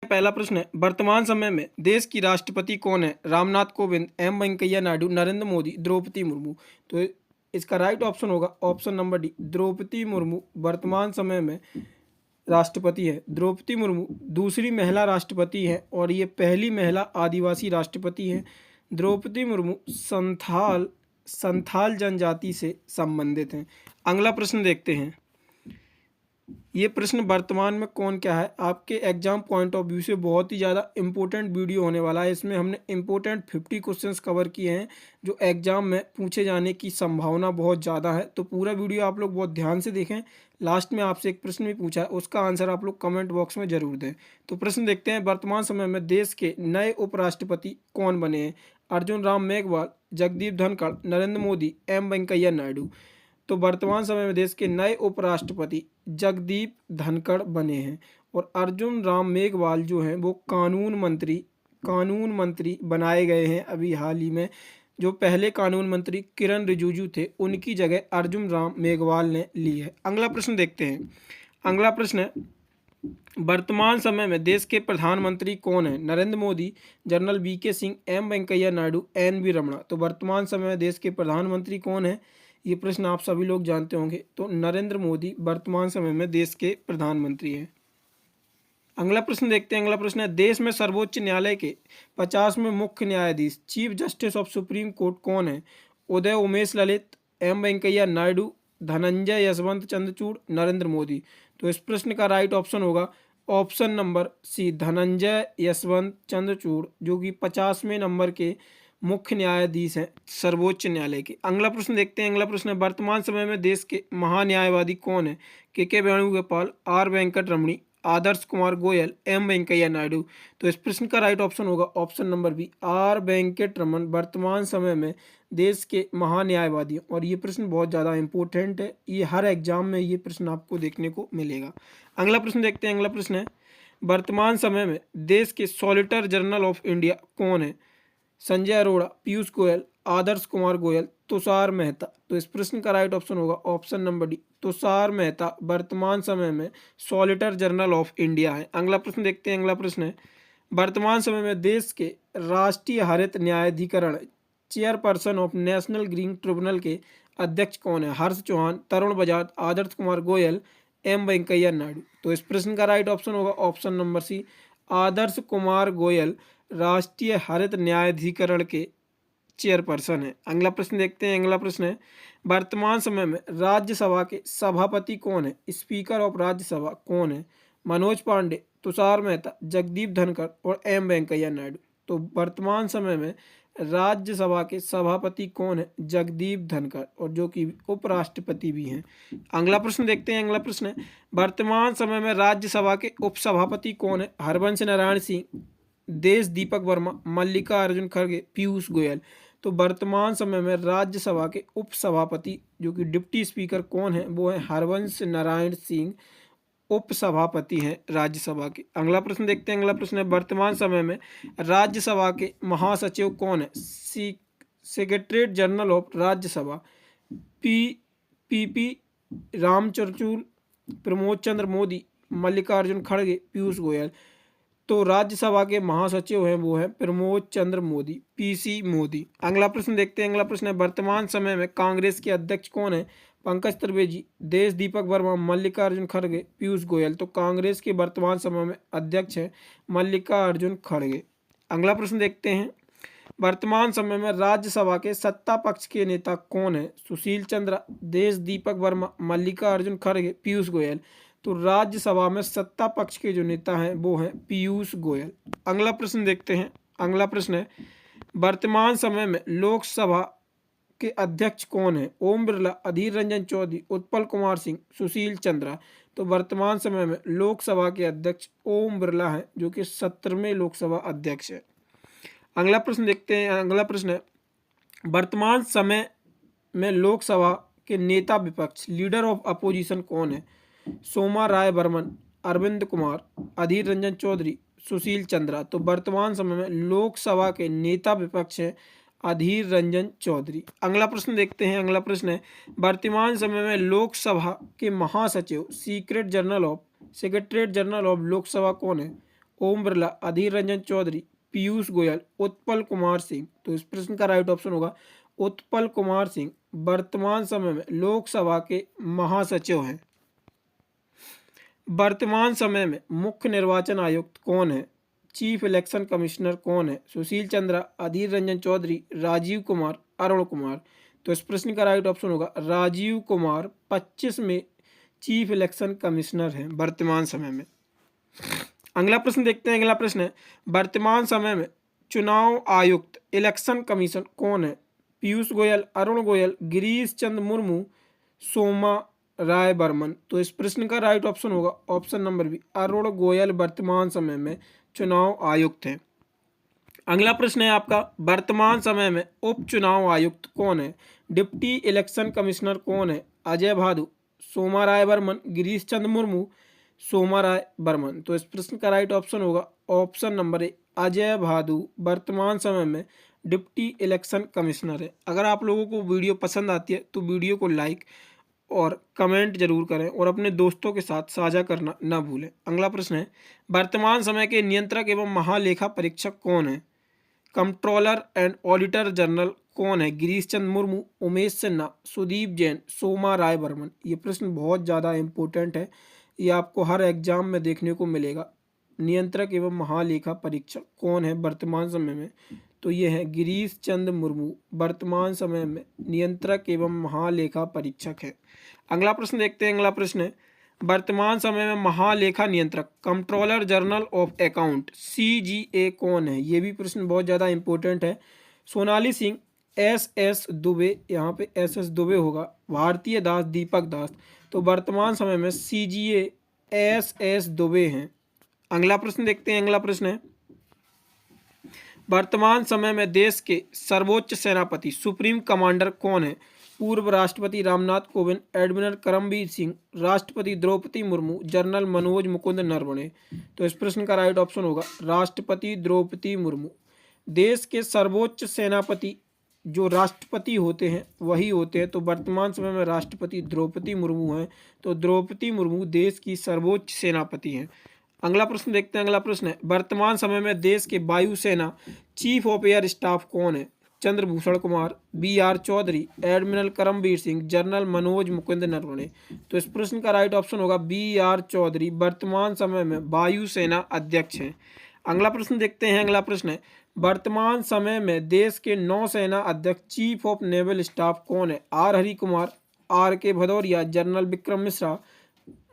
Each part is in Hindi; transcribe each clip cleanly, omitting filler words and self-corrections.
पहला प्रश्न है, वर्तमान समय में देश की राष्ट्रपति कौन है? रामनाथ कोविंद, एम वेंकैया नायडू, नरेंद्र मोदी, द्रौपदी मुर्मू। तो इसका राइट ऑप्शन होगा option number D, Droupadi Murmu वर्तमान समय में राष्ट्रपति है। द्रौपदी मुर्मू दूसरी महिला राष्ट्रपति है और ये पहली महिला आदिवासी राष्ट्रपति है। द्रौपदी मुर्मू संथाल जनजाति से संबंधित हैं। अगला प्रश्न देखते हैं। ये प्रश्न वर्तमान में कौन क्या है, आपके एग्जाम पॉइंट ऑफ व्यू से बहुत ही ज़्यादा इंपॉर्टेंट वीडियो होने वाला है। इसमें हमने इंपॉर्टेंट 50 क्वेश्चंस कवर किए हैं जो एग्जाम में पूछे जाने की संभावना बहुत ज़्यादा है। तो पूरा वीडियो आप लोग बहुत ध्यान से देखें। लास्ट में आपसे एक प्रश्न भी पूछा है, उसका आंसर आप लोग कमेंट बॉक्स में जरूर दें। तो प्रश्न देखते हैं, वर्तमान समय में देश के नए उपराष्ट्रपति कौन बने हैं? अर्जुन राम मेघवाल, जगदीप धनखड़, नरेंद्र मोदी, एम वेंकैया नायडू। तो वर्तमान समय में देश के नए उपराष्ट्रपति जगदीप धनखड़ बने हैं और अर्जुन राम मेघवाल जो हैं वो कानून मंत्री बनाए गए हैं अभी हाल ही में। जो पहले कानून मंत्री किरण रिजिजू थे, उनकी जगह अर्जुन राम मेघवाल ने ली है। अगला प्रश्न देखते हैं। अगला प्रश्न है, वर्तमान समय में देश के प्रधानमंत्री कौन है? Narendra Modi, general V K Singh, M Venkaiah Naidu, N V. Ramana. तो वर्तमान समय में देश के प्रधानमंत्री कौन है? ये प्रश्न आप सभी लोग जानते होंगे। तो नरेंद्र मोदी वर्तमान समय में देश के प्रधानमंत्री हैं। अगला प्रश्न देखते हैं। अगला प्रश्न है, देश में सर्वोच्च न्यायालय के 50वें मुख्य न्यायाधीश chief justice of supreme court कौन है? उदय उमेश ललित, एम वेंकैया नायडू, धनंजय यशवंत चंद्रचूड़, नरेंद्र मोदी। तो इस प्रश्न का राइट ऑप्शन होगा option number C, Dhananjaya Yeshwant Chandrachud, जो कि 50वें नंबर के मुख्य न्यायाधीश हैं सर्वोच्च न्यायालय के। अगला प्रश्न देखते हैं। अगला प्रश्न है, वर्तमान समय में देश के महान्यायवादी कौन है? के वेणुगोपाल, आर वेंकट रमणी, आदर्श कुमार गोयल, एम वेंकैया नायडू। तो इस प्रश्न का राइट ऑप्शन होगा option number B, R Venkat Raman वर्तमान समय में देश के महान्यायवादी। और ये प्रश्न बहुत ज़्यादा इंपॉर्टेंट है, ये हर एग्जाम में ये प्रश्न आपको देखने को मिलेगा। अगला प्रश्न देखते हैं। अगला प्रश्न है, वर्तमान समय में देश के सॉलिटर जनरल ऑफ इंडिया कौन है? संजय अरोड़ा, पीयूष गोयल, आदर्श कुमार गोयल, तुषार मेहता। तो इस प्रश्न का राइट ऑप्शन होगा option number D, Tushar Mehta वर्तमान समय में सॉलिटर जनरल ऑफ इंडिया है। अगला प्रश्न देखते हैं। अगला प्रश्न है, वर्तमान समय में देश के राष्ट्रीय हरित न्यायाधिकरण chairperson of national green tribunal के अध्यक्ष कौन है? हर्ष चौहान, तरुण बजाज, आदर्श कुमार गोयल, एम वेंकैया नायडू। तो इस प्रश्न का राइट ऑप्शन होगा ऑप्शन नंबर सी, आदर्श कुमार गोयल राष्ट्रीय हरित न्यायाधिकरण के चेयरपर्सन है। अगला प्रश्न देखते हैं। अगला प्रश्न है, वर्तमान समय में राज्यसभा के सभापति कौन है? स्पीकर ऑफ राज्यसभा कौन है? मनोज पांडे, तुषार मेहता, जगदीप धनखड़ और एम वेंकैया नायडू। तो वर्तमान समय में राज्यसभा के सभापति कौन है? जगदीप धनखड़, और जो कि उपराष्ट्रपति भी हैं। अगला प्रश्न देखते हैं। अगला प्रश्न है, वर्तमान समय में राज्यसभा के उपसभापति कौन है? हरवंश नारायण सिंह, देश दीपक वर्मा, मल्लिका अर्जुन खड़गे, पीयूष गोयल। तो वर्तमान समय में राज्यसभा के उपसभापति जो कि डिप्टी स्पीकर कौन है? वो है हरवंश नारायण सिंह, उपसभापति हैं राज्यसभा के। अगला प्रश्न देखते हैं। अगला प्रश्न है, वर्तमान समय में राज्यसभा के महासचिव कौन है? Secretariat general of Rajya Sabha PP Ramchandrachud, Pramod Chandra Modi, Mallikarjun खड़गे, पीयूष गोयल। तो राज्यसभा के महासचिव हैं वो हैं प्रमोद चंद्र मोदी, पीसी मोदी। अगला प्रश्न देखते हैं। अगला प्रश्न है, वर्तमान समय में कांग्रेस के अध्यक्ष कौन है? पंकज त्रिवेदी, देश दीपक वर्मा, मल्लिकार्जुन खड़गे, पीयूष गोयल। तो कांग्रेस के वर्तमान समय में अध्यक्ष हैं मल्लिकार्जुन खड़गे। अगला प्रश्न देखते हैं, वर्तमान समय में राज्यसभा के सत्ता पक्ष के नेता कौन है? सुशील चंद्रा, देश दीपक वर्मा, मल्लिकार्जुन खड़गे, पीयूष गोयल। तो राज्यसभा में सत्ता पक्ष के जो नेता हैं वो हैं पीयूष गोयल। अगला प्रश्न देखते हैं। अगला प्रश्न है, वर्तमान समय में लोकसभा के अध्यक्ष कौन है? ओम बिरला, अधीर रंजन चौधरी, उत्पल कुमार सिंह, सुशील चंद्रा। तो वर्तमान समय में लोकसभा के अध्यक्ष ओम बिरला हैं, जो कि 17वें लोकसभा अध्यक्ष है। अगला प्रश्न देखते हैं। अगला प्रश्न है, वर्तमान समय में लोकसभा के नेता विपक्ष लीडर ऑफ अपोजिशन कौन है? सोमा राय बर्मन, अरविंद कुमार, अधीर रंजन चौधरी, सुशील चंद्रा। तो वर्तमान समय में लोकसभा के नेता विपक्ष हैं अधीर रंजन चौधरी। अगला प्रश्न देखते हैं। अगला प्रश्न है, वर्तमान समय में लोकसभा के महासचिव सेक्रेटरीट जनरल ऑफ लोकसभा कौन है? ओम बिरला, अधीर रंजन चौधरी, पीयूष गोयल, उत्पल कुमार सिंह। तो इस प्रश्न का राइट ऑप्शन होगा उत्पल कुमार सिंह वर्तमान समय में लोकसभा के महासचिव हैं। वर्तमान समय में मुख्य निर्वाचन आयुक्त कौन है? चीफ इलेक्शन कमिश्नर कौन है? सुशील चंद्रा, अधीर रंजन चौधरी, राजीव कुमार, अरुण कुमार। तो इस प्रश्न का राइट ऑप्शन होगा राजीव कुमार 25 में चीफ इलेक्शन कमिश्नर हैं वर्तमान समय में। अगला प्रश्न देखते हैं। अगला प्रश्न है वर्तमान समय में चुनाव आयुक्त इलेक्शन कमीशन कौन है? पीयूष गोयल, अरुण गोयल, गिरीश चंद्र मुर्मू, सोमा राय बर्मन। तो इस प्रश्न का राइट ऑप्शन होगा option number B, Arun Goel वर्तमान समय में चुनाव आयुक्त हैं। अगला प्रश्न है आपका वर्तमान समय में उपचुनाव आयुक्त कौन है? डिप्टी इलेक्शन कमिश्नर कौन है? अजय भादु, सोमा राय बर्मन, गिरीश चंद्र मुर्मू, सोमा राय बर्मन। तो इस प्रश्न का राइट ऑप्शन होगा ऑप्शन नंबर ए, अजय भादु वर्तमान समय में डिप्टी इलेक्शन कमिश्नर है। अगर आप लोगों को वीडियो पसंद आती है तो वीडियो को लाइक और कमेंट जरूर करें और अपने दोस्तों के साथ साझा करना न भूलें। अगला प्रश्न है वर्तमान समय के नियंत्रक एवं महालेखा परीक्षक कौन है? कंट्रोलर एंड ऑडिटर जनरल कौन है? गिरीश चंद्र मुर्मू, उमेश सिन्हा, सुदीप जैन, सोमा राय बर्मन। ये प्रश्न बहुत ज़्यादा इम्पोर्टेंट है, ये आपको हर एग्जाम में देखने को मिलेगा। नियंत्रक एवं महालेखा परीक्षक कौन है वर्तमान समय में? तो ये है गिरीश चंद्र मुर्मू वर्तमान समय में नियंत्रक एवं महालेखा परीक्षक है। अगला प्रश्न देखते हैं। अगला प्रश्न है वर्तमान समय में महालेखा नियंत्रक controller general of account CGA कौन है? ये भी प्रश्न बहुत ज़्यादा इंपॉर्टेंट है। सोनाली सिंह, SS दुबे, यहाँ पे SS दुबे होगा, भारतीय दास, दीपक दास। तो वर्तमान समय में CGA SS दुबे हैं। अगला प्रश्न देखते हैं। अगला प्रश्न है वर्तमान समय में देश के सर्वोच्च सेनापति सुप्रीम कमांडर कौन है? पूर्व राष्ट्रपति रामनाथ कोविंद, एडमिरल करमबीर सिंह, राष्ट्रपति द्रौपदी मुर्मू, जनरल मनोज मुकुंद नरवणे। तो इस प्रश्न का राइट ऑप्शन होगा राष्ट्रपति द्रौपदी मुर्मू। देश के सर्वोच्च सेनापति जो राष्ट्रपति होते हैं वही होते हैं, तो वर्तमान समय में राष्ट्रपति द्रौपदी मुर्मू हैं। तो द्रौपदी मुर्मू देश की सर्वोच्च सेनापति हैं। अगला प्रश्न देखते हैं। अगला प्रश्न है वर्तमान समय में देश के वायुसेना चीफ ऑफ एयर स्टाफ कौन है? Chandrabhushan Kumar, BR Chaudhary, admiral Karambir Singh, general Manoj Mukund Naravane. तो इस प्रश्न का राइट ऑप्शन होगा BR चौधरी वर्तमान समय में वायुसेना अध्यक्ष हैं। अगला प्रश्न देखते हैं। अगला प्रश्न है वर्तमान समय में देश के नौसेना अध्यक्ष चीफ ऑफ नेवल स्टाफ कौन है? R Hari Kumar, RK Bhadauria, general Vikram Mishra,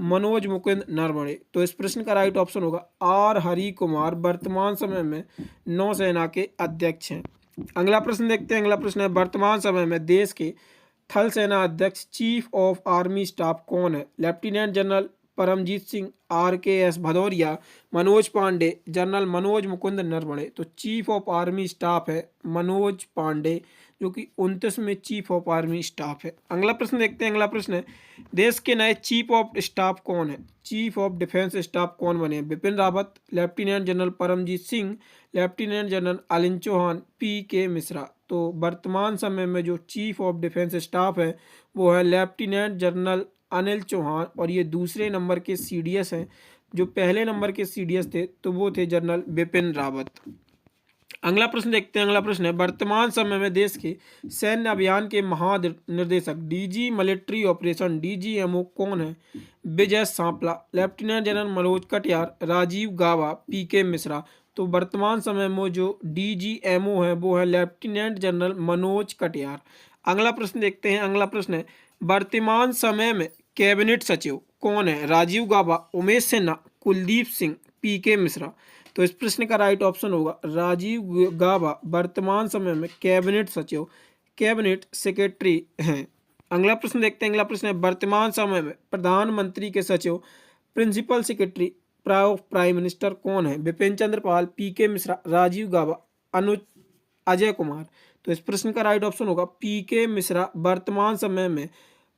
Manoj Mukund Naravane. तो इस प्रश्न का राइट ऑप्शन होगा R हरि कुमार वर्तमान समय में नौसेना के अध्यक्ष हैं। अगला प्रश्न देखते हैं। अगला प्रश्न है वर्तमान समय में देश के थल सेना अध्यक्ष चीफ ऑफ आर्मी स्टाफ कौन है? Lieutenant general Paramjit Singh, RKS Bhadauria, Manoj Pande, general Manoj Mukund Naravane. तो चीफ ऑफ आर्मी स्टाफ है मनोज पांडे, जो कि 29वें चीफ ऑफ आर्मी स्टाफ है। अगला प्रश्न देखते हैं। अगला प्रश्न है देश के नए चीफ ऑफ स्टाफ कौन है? चीफ ऑफ डिफेंस स्टाफ कौन बने? Bipin Rawat, lieutenant general Paramjit Singh, lieutenant general Anil Chauhan, PK Mishra. तो वर्तमान समय में जो चीफ ऑफ डिफेंस स्टाफ है वो है लेफ्टिनेंट जनरल अनिल चौहान, और ये दूसरे नंबर के CDS हैं। जो पहले नंबर के CDS थे तो वो थे जनरल बिपिन रावत। अगला प्रश्न देखते हैं। अगला प्रश्न है वर्तमान समय में देश के सैन्य अभियान के महानिर्देशक DG मिलिट्री ऑपरेशन DGMO कौन है? विजय सांपला, लेफ्टिनेंट जनरल मनोज कटियार, राजीव गाबा, PK मिश्रा। तो वर्तमान समय में जो DGMO है वो है लेफ्टिनेंट जनरल मनोज कटियार। अगला प्रश्न देखते हैं। अगला प्रश्न है वर्तमान समय में कैबिनेट सचिव कौन है? राजीव गाबा, उमेश सिन्हा, कुलदीप सिंह, PK मिश्रा। तो इस प्रश्न का राइट ऑप्शन होगा राजीव गाबा वर्तमान समय में कैबिनेट सचिव, कैबिनेट सेक्रेटरी हैं। अगला प्रश्न देखते हैं। अगला प्रश्न है वर्तमान समय में प्रधानमंत्री के सचिव प्रिंसिपल सेक्रेटरी प्राइम मिनिस्टर कौन है? बिपिन चंद्र पाल, PK मिश्रा, राजीव गाबा, अजय कुमार। तो इस प्रश्न का राइट ऑप्शन होगा PK मिश्रा वर्तमान समय में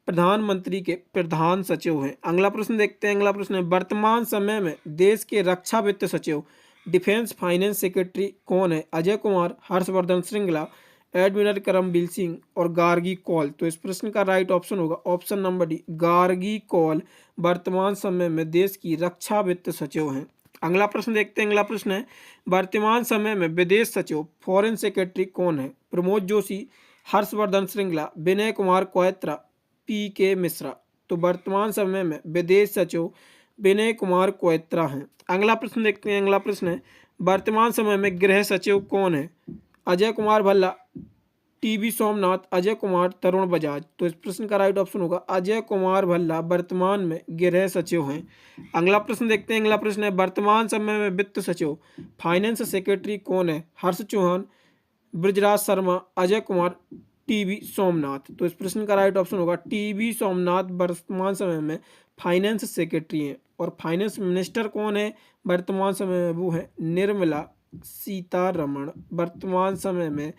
प्रधानमंत्री के प्रधान सचिव हैं। अगला प्रश्न देखते हैं। अगला प्रश्न है वर्तमान समय में देश के रक्षा वित्त सचिव डिफेंस फाइनेंस सेक्रेटरी कौन है? अजय कुमार, हर्षवर्धन श्रृंगला, एडमिरल करमबीर सिंह और गार्गी कौल। तो इस प्रश्न का राइट ऑप्शन होगा option number D, Gargi Kaul वर्तमान समय में देश की रक्षा वित्त सचिव हैं। अगला प्रश्न देखते हैं। अगला प्रश्न है वर्तमान समय में विदेश सचिव फॉरेन सेक्रेटरी कौन है? प्रमोद जोशी, हर्षवर्धन श्रृंगला, विनय कुमार क्वेत्रा, पी.के. मिश्रा। तो वर्तमान समय में विदेश सचिव विनय कुमार क्वेत्रा हैं। अगला प्रश्न देखते हैं। अगला प्रश्न है वर्तमान समय में गृह सचिव कौन है? अजय कुमार भल्ला, टी.बी. सोमनाथ, अजय कुमार, तरुण बजाज। तो इस प्रश्न का राइट ऑप्शन होगा अजय कुमार भल्ला वर्तमान में गृह सचिव हैं। अगला प्रश्न देखते हैं। अगला प्रश्न है वर्तमान समय में वित्त सचिव फाइनेंस सेक्रेटरी कौन है? हर्ष चौहान, ब्रजराज शर्मा, अजय कुमार, टी.बी. सोमनाथ। तो इस प्रश्न का राइट ऑप्शन होगा टी.बी. सोमनाथ वर्तमान समय में फाइनेंस सेक्रेटरी हैं। और फाइनेंस मिनिस्टर कौन है वर्तमान समय में? वो है निर्मला सीतारमण, वर्तमान समय में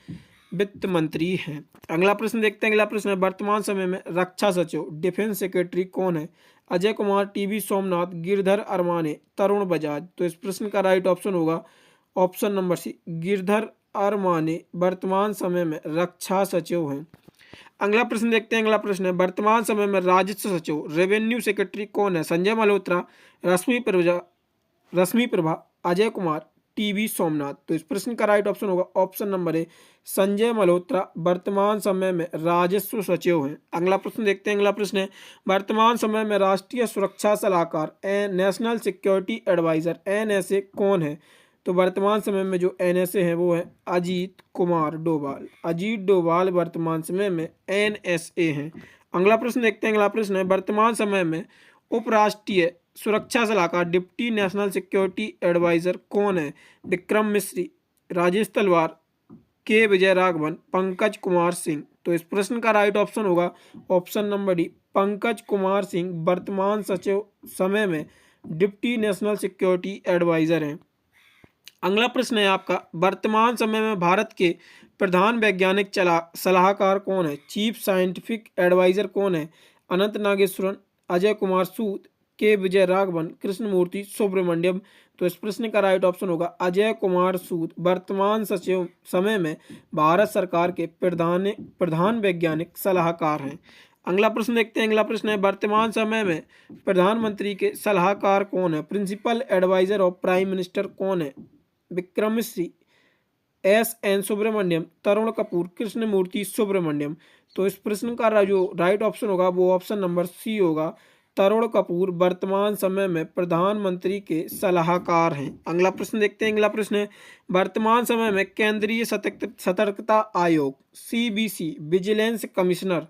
वित्त मंत्री हैं। अगला प्रश्न देखते हैं। अगला प्रश्न है वर्तमान समय में रक्षा सचिव डिफेंस सेक्रेटरी कौन है? अजय कुमार, टी.बी. सोमनाथ, गिरधर अरमाने, तरुण बजाज। तो इस प्रश्न का राइट ऑप्शन होगा ऑप्शन नंबर सी, गिरधर अरमाने वर्तमान समय में रक्षा सचिव हैं। अगला प्रश्न देखते हैं। अगला प्रश्न है वर्तमान समय में राजस्व सचिव रेवेन्यू सेक्रेटरी कौन है? संजय मल्होत्रा, रश्मि प्रभा, अजय कुमार, टी.बी. सोमनाथ। तो इस प्रश्न का राइट ऑप्शन होगा option number A, Sanjay Malhotra वर्तमान समय में राजस्व सचिव हैं। अगला प्रश्न देखते हैं। अगला प्रश्न है वर्तमान समय में राष्ट्रीय सुरक्षा सलाहकार नेशनल सिक्योरिटी एडवाइजर NSA कौन है? तो वर्तमान समय में जो NSA है वो है अजीत कुमार डोभाल। अजीत डोभाल वर्तमान समय में NSA हैं। अगला प्रश्न देखते हैं। अगला प्रश्न है वर्तमान समय में उपराष्ट्रीय सुरक्षा सलाहकार डिप्टी नेशनल सिक्योरिटी एडवाइजर कौन है? विक्रम मिश्री, राजेश तलवार, के विजय राघवन, पंकज कुमार सिंह। तो इस प्रश्न का राइट ऑप्शन होगा option number D, Pankaj Kumar Singh वर्तमान सचिव समय में डिप्टी नेशनल सिक्योरिटी एडवाइजर हैं। अगला प्रश्न है आपका वर्तमान समय में भारत के प्रधान वैज्ञानिक सलाहकार कौन है? चीफ साइंटिफिक एडवाइजर कौन है? अनंत नागेश्वरन, अजय कुमार सूद, के विजय राघवन, कृष्णमूर्ति सुब्रमण्यम। तो इस प्रश्न का राइट ऑप्शन होगा अजय कुमार सूद वर्तमान सचिव समय में भारत सरकार के प्रधान वैज्ञानिक सलाहकार हैं। अगला प्रश्न देखते हैं। अगला प्रश्न है वर्तमान समय में प्रधानमंत्री के सलाहकार कौन है? Principal adviser of prime minister कौन है? विक्रम मिश्री, S.N. सुब्रमण्यम, तरुण कपूर, कृष्णमूर्ति सुब्रमण्यम। तो इस प्रश्न का जो राइट ऑप्शन होगा वो ऑप्शन नंबर सी होगा, तरुण कपूर वर्तमान समय में प्रधानमंत्री के सलाहकार हैं। अगला प्रश्न देखते हैं। अगला प्रश्न है वर्तमान समय में केंद्रीय सतर्कता आयोग CBC विजिलेंस कमिश्नर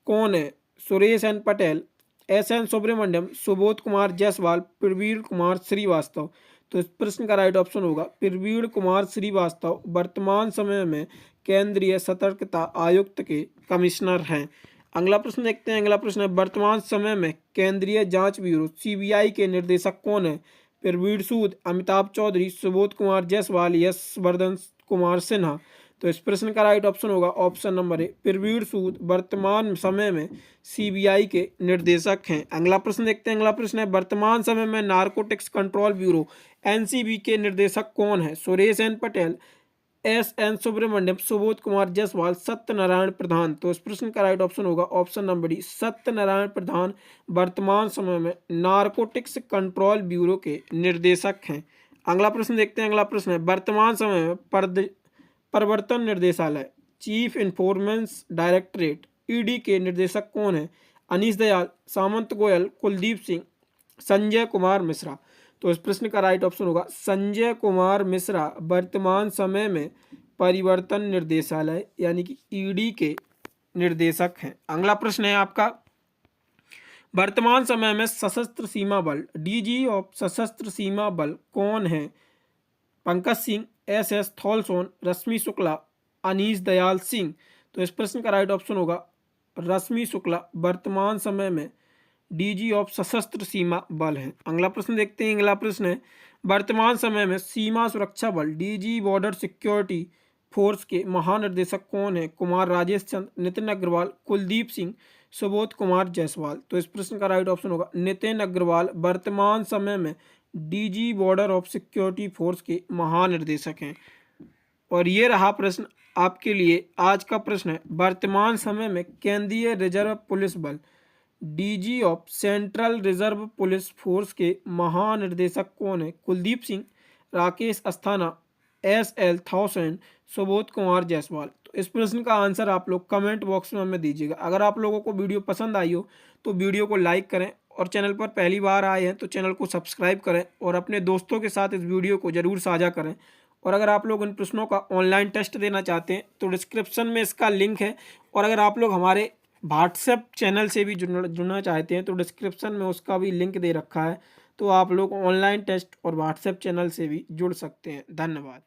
कौन है? सुरेश N. पटेल, S.N. सुब्रमण्यम, सुबोध कुमार जायसवाल, प्रवीण कुमार श्रीवास्तव। तो इस प्रश्न का राइट ऑप्शन होगा प्रवीण कुमार श्रीवास्तव वर्तमान समय में केंद्रीय सतर्कता आयुक्त के कमिश्नर हैं। अगला प्रश्न देखते हैं। अगला प्रश्न है वर्तमान समय में केंद्रीय जांच ब्यूरो CBI के निर्देशक कौन है? प्रवीण सूद, अमिताभ चौधरी, सुबोध कुमार जायसवाल, यशवर्धन कुमार सिन्हा। तो इस प्रश्न का राइट ऑप्शन होगा ऑप्शन नंबर ए, प्रवीण सूद वर्तमान समय में CBI के निर्देशक हैं। अगला प्रश्न देखते हैं। अगला प्रश्न है वर्तमान समय में नारकोटिक्स कंट्रोल ब्यूरो NCB के निर्देशक कौन है? सुरेश N. पटेल, S.N. सुब्रमण्यम, सुबोध कुमार जायसवाल, सत्यनारायण प्रधान। तो इस प्रश्न का राइट ऑप्शन होगा ऑप्शन नंबर डी, सत्यनारायण प्रधान वर्तमान समय में नारकोटिक्स कंट्रोल ब्यूरो के निर्देशक हैं। अगला प्रश्न देखते हैं। अगला प्रश्न है वर्तमान समय में प्रवर्तन निर्देशालय चीफ इंफॉर्मेंस डायरेक्टरेट ED के निर्देशक कौन है? अनीश दयाल, सामंत गोयल, कुलदीप सिंह, संजय कुमार मिश्रा। तो इस प्रश्न का राइट ऑप्शन होगा संजय कुमार मिश्रा वर्तमान समय में परिवर्तन निर्देशालय यानी कि ED के निर्देशक हैं। अगला प्रश्न है आपका वर्तमान समय में सशस्त्र सीमा बल DG ऑफ सशस्त्र सीमा बल कौन है? पंकज सिंह, SS थॉलसोन, रश्मि शुक्ला, अनीश दयाल सिंह। तो इस प्रश्न का राइट ऑप्शन होगा रश्मि शुक्ला वर्तमान समय में DG ऑफ सशस्त्र सीमा बल है। अगला प्रश्न देखते हैं। अगला प्रश्न है वर्तमान समय में सीमा सुरक्षा बल DG बॉर्डर सिक्योरिटी फोर्स के महानिर्देशक कौन है? कुमार राजेश चंद्र, नितिन अग्रवाल, कुलदीप सिंह, सुबोध कुमार जायसवाल। तो इस प्रश्न का राइट ऑप्शन होगा नितिन अग्रवाल वर्तमान समय में DG border of security force के महानिर्देशक हैं। और ये रहा प्रश्न आपके लिए आज का प्रश्न है वर्तमान समय में केंद्रीय रिजर्व पुलिस बल DG of central reserve police force के महानिर्देशक कौन है? Kuldeep Singh, Rakesh Asthana, S L thousand, Subodh Kumar Jaiswal. तो इस प्रश्न का आंसर आप लोग कमेंट बॉक्स में हमें दीजिएगा। अगर आप लोगों को वीडियो पसंद आई हो तो वीडियो को लाइक करें और चैनल पर पहली बार आए हैं तो चैनल को सब्सक्राइब करें और अपने दोस्तों के साथ इस वीडियो को ज़रूर साझा करें। और अगर आप लोग इन प्रश्नों का ऑनलाइन टेस्ट देना चाहते हैं तो डिस्क्रिप्शन में इसका लिंक है। और अगर आप लोग हमारे व्हाट्सएप चैनल से भी जुड़ना चाहते हैं तो डिस्क्रिप्शन में उसका भी लिंक दे रखा है। तो आप लोग ऑनलाइन टेस्ट और व्हाट्सएप चैनल से भी जुड़ सकते हैं। धन्यवाद।